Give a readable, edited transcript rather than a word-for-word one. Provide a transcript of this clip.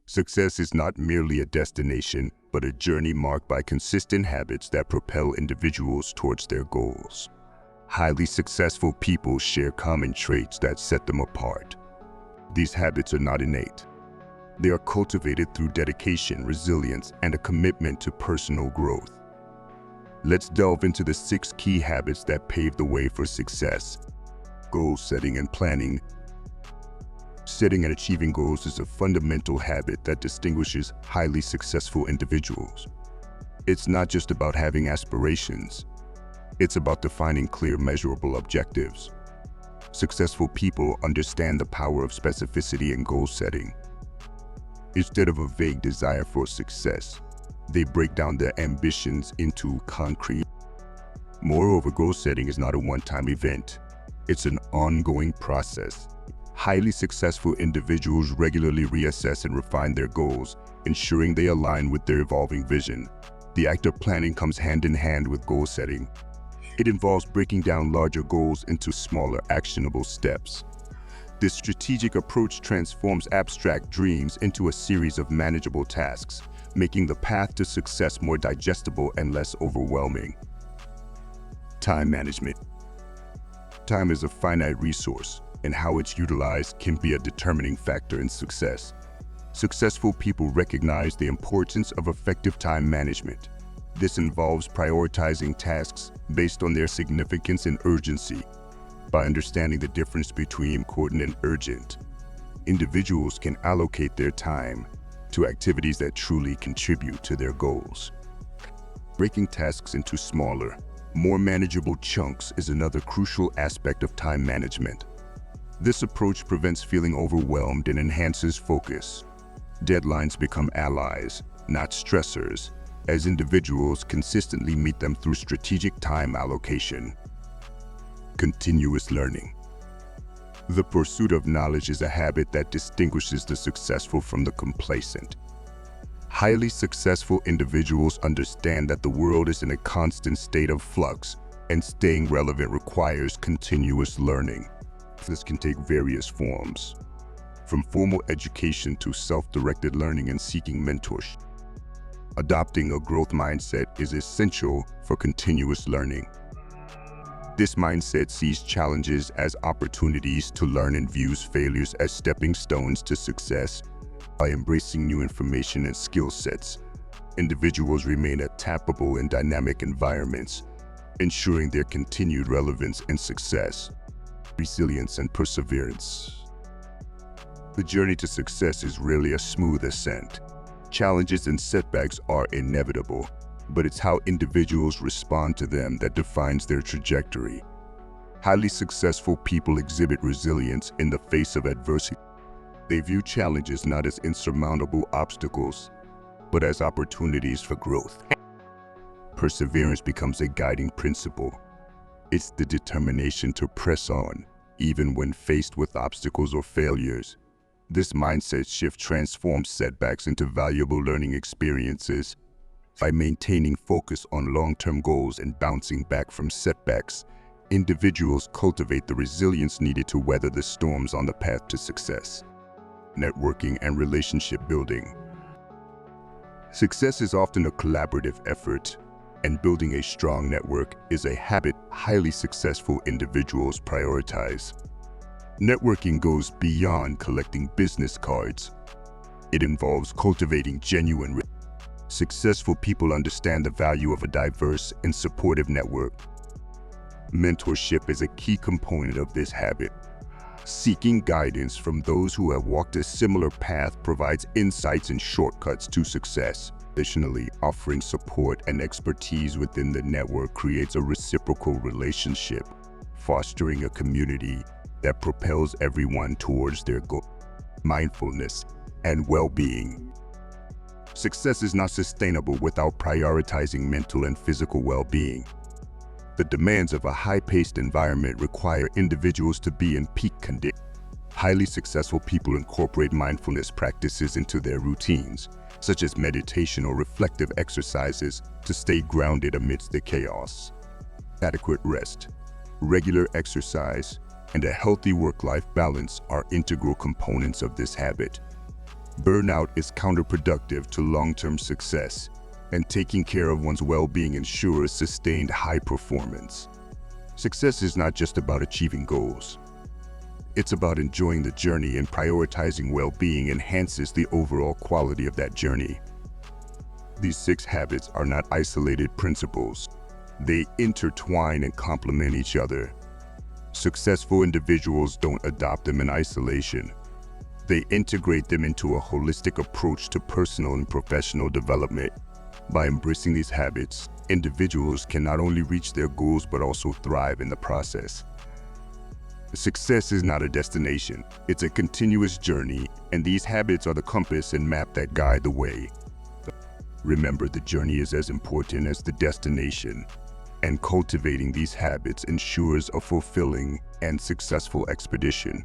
Success is not merely a destination, but a journey marked by consistent habits that propel individuals towards their goals. Highly successful people share common traits that set them apart. These habits are not innate. They are cultivated through dedication, resilience, and a commitment to personal growth. Let's delve into the 6 key habits that pave the way for success. Goal setting and planning. Setting and achieving goals is a fundamental habit that distinguishes highly successful individuals. It's not just about having aspirations. It's about defining clear, measurable objectives. Successful people understand the power of specificity in goal setting. Instead of a vague desire for success, they break down their ambitions into concrete. Moreover, goal setting is not a one-time event. It's an ongoing process. Highly successful individuals regularly reassess and refine their goals, ensuring they align with their evolving vision. The act of planning comes hand in hand with goal setting. It involves breaking down larger goals into smaller, actionable steps. This strategic approach transforms abstract dreams into a series of manageable tasks, making the path to success more digestible and less overwhelming. Time management. Time is a finite resource, and how it's utilized can be a determining factor in success. Successful people recognize the importance of effective time management. This involves prioritizing tasks based on their significance and urgency. By understanding the difference between important and urgent, individuals can allocate their time to activities that truly contribute to their goals. Breaking tasks into smaller, more manageable chunks is another crucial aspect of time management. This approach prevents feeling overwhelmed and enhances focus. Deadlines become allies, not stressors, as individuals consistently meet them through strategic time allocation. Continuous learning. The pursuit of knowledge is a habit that distinguishes the successful from the complacent. Highly successful individuals understand that the world is in a constant state of flux, and staying relevant requires continuous learning. This can take various forms, from formal education to self-directed learning and seeking mentorship. Adopting a growth mindset is essential for continuous learning. This mindset sees challenges as opportunities to learn and views failures as stepping stones to success. By embracing new information and skill sets, individuals remain adaptable in dynamic environments, ensuring their continued relevance and success. Resilience and perseverance. The journey to success is rarely a smooth ascent. Challenges and setbacks are inevitable, but it's how individuals respond to them that defines their trajectory. Highly successful people exhibit resilience in the face of adversity. They view challenges not as insurmountable obstacles, but as opportunities for growth. Perseverance becomes a guiding principle. It's the determination to press on, even when faced with obstacles or failures. This mindset shift transforms setbacks into valuable learning experiences. By maintaining focus on long-term goals and bouncing back from setbacks, individuals cultivate the resilience needed to weather the storms on the path to success. Networking and relationship building. Success is often a collaborative effort, and building a strong network is a habit highly successful individuals prioritize. Networking goes beyond collecting business cards. It involves cultivating genuine. Successful people understand the value of a diverse and supportive network. Mentorship is a key component of this habit. Seeking guidance from those who have walked a similar path provides insights and shortcuts to success. Additionally, offering support and expertise within the network creates a reciprocal relationship, fostering a community that propels everyone towards their goal. Mindfulness and well-being. Success is not sustainable without prioritizing mental and physical well-being. The demands of a high-paced environment require individuals to be in peak condition. Highly successful people incorporate mindfulness practices into their routines, such as meditation or reflective exercises, to stay grounded amidst the chaos. Adequate rest, regular exercise, and a healthy work-life balance are integral components of this habit. Burnout is counterproductive to long-term success, and taking care of one's well-being ensures sustained high performance. Success is not just about achieving goals. It's about enjoying the journey, and prioritizing well-being enhances the overall quality of that journey. These 6 habits are not isolated principles. They intertwine and complement each other. Successful individuals don't adopt them in isolation. They integrate them into a holistic approach to personal and professional development. By embracing these habits, individuals can not only reach their goals but also thrive in the process. Success is not a destination, it's a continuous journey, and these habits are the compass and map that guide the way. Remember, the journey is as important as the destination, and cultivating these habits ensures a fulfilling and successful expedition.